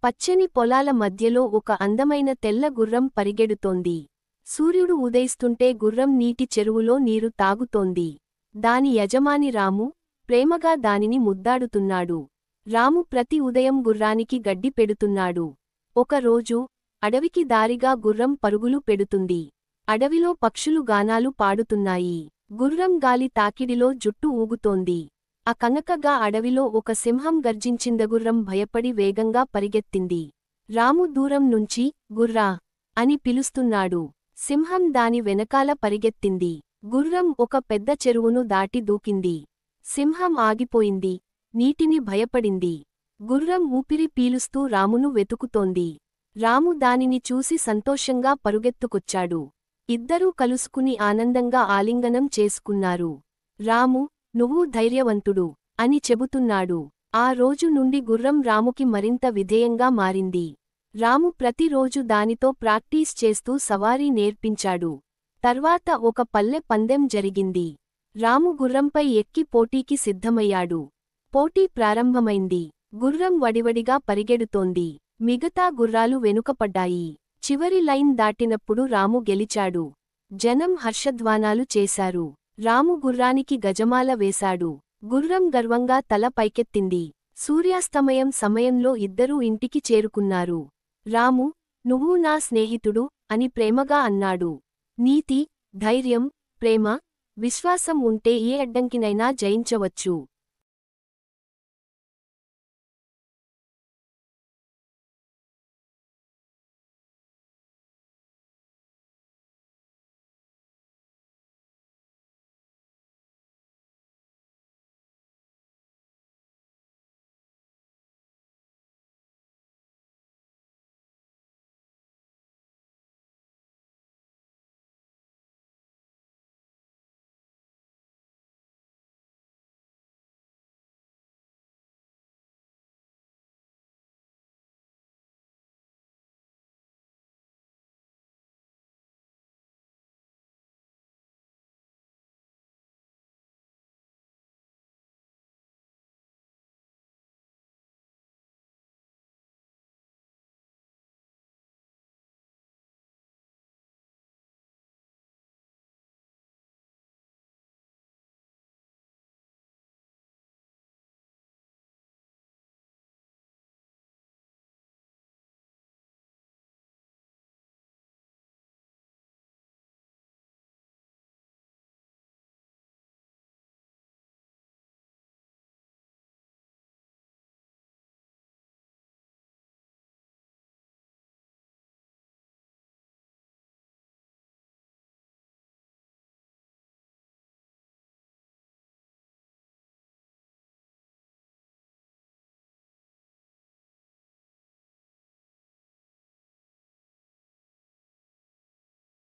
పచ్చని పొలాల మధ్యలో ఒక అందమైన తెల్ల గుర్రం పరిగెడుతోంది. సూర్యుడు ఉదయిస్తుంటే గుర్రం నీటి చెరువులో నీరు తాగుతోంది. దాని యజమాని రాము ప్రేమగా దానిని ముద్దాడుతున్నాడు. రాము ప్రతి ఉదయం గుర్రానికి గడ్డి పెడుతున్నాడు. ఒకరోజు అడవికి దారిగా గుర్రం పరుగులు పెడుతుంది. అడవిలో పక్షులు గానాలు పాడుతున్నాయి. గుర్రం గాలి తాకిడిలో జుట్టు ఊగుతోంది. కనకగా అడవిలో ఒక సింహం గర్జించిందగుర్రం భయపడి వేగంగా పరిగెత్తింది. రాము దూరం నుంచి గుర్రా అని పిలుస్తున్నాడు. సింహం దాని వెనకాల పరిగెత్తింది. గుర్రం ఒక పెద్ద చెరువును దాటి దూకింది. సింహం ఆగిపోయింది. నీటిని భయపడింది. గుర్రం ఊపిరి పీలుస్తూ రామును వెతుకుతోంది. రాము దానిని చూసి సంతోషంగా పరుగెత్తుకొచ్చాడు. ఇద్దరూ కలుసుకుని ఆనందంగా ఆలింగనం చేసుకున్నారు. రాము, నువ్వు ధైర్యవంతుడు అని చెబుతున్నాడు. ఆ రోజు నుండి గుర్రం రాముకి మరింత విధేయంగా మారింది. రాము ప్రతిరోజు దానితో ప్రాక్టీస్ చేస్తూ సవారీ నేర్పించాడు. తర్వాత ఒక పల్లె పందెం జరిగింది. రాము గుర్రంపై ఎక్కి పోటీకి సిద్ధమయ్యాడు. పోటీ ప్రారంభమైంది. గుర్రం వడివడిగా పరిగెడుతోంది. మిగతా గుర్రాలు వెనుకపడ్డాయి. చివరి లైన్ దాటినప్పుడు రాము గెలిచాడు. జనం హర్షధ్వానాలు చేశారు. రాము గుర్రానికి గజమాల వేశాడు. గుర్రం గర్వంగా తల పైకెత్తింది. సూర్యాస్తమయం సమయంలో ఇద్దరూ ఇంటికి చేరుకున్నారు. రాము, నువ్వు నా స్నేహితుడు అని ప్రేమగా అన్నాడు. నీతి, ధైర్యం, ప్రేమ, విశ్వాసం ఉంటే ఏ అడ్డంకినైనా జయించవచ్చు.